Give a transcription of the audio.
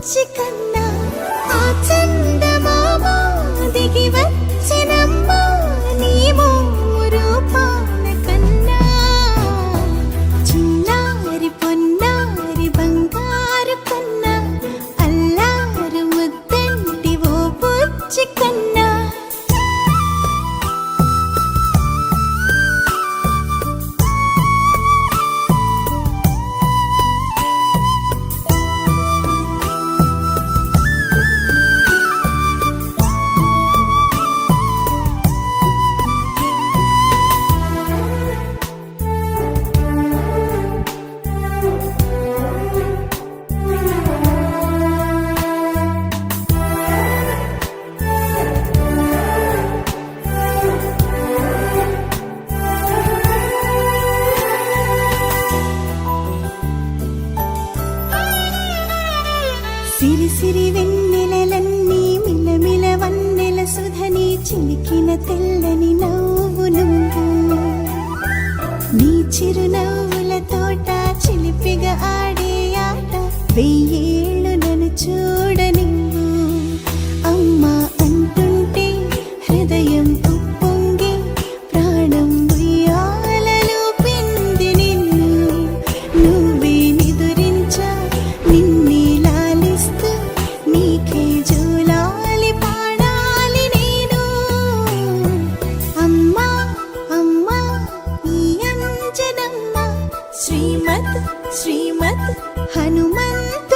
బుచ్చి కన్నా ఆ చందమామ దిగి వచ్చినమ్మా నీ రూపాల కన్నా చిన్నారి పొన్నారి బంగారు కన్నా అల్లారు ముద్దంటి ఓ బుచ్చి కన్నా సిరి సిరి వెన్నెలలన్నీ మిలమిల వన్నెల సుధని చిలికిన తెల్లని నవ్వు నువ్వు నీ చిరునవ్వుల తోట చిలిపిగా ఆడే ఆట వెయ్యేళ్ళు నన్ను చూడ నువ్వు అమ్మా అంటుంటే హృదయం ఉప్పొంగి ప్రాణం ఉయ్యాలలో పిండి నిన్ను నువ్వే నిదురించా నిన్నే నీకే జోలాలి పాడాలి నేను అమ్మా అమ్మా నీ అంజనమ్మ శ్రీమత్ శ్రీమత్ హనుమంత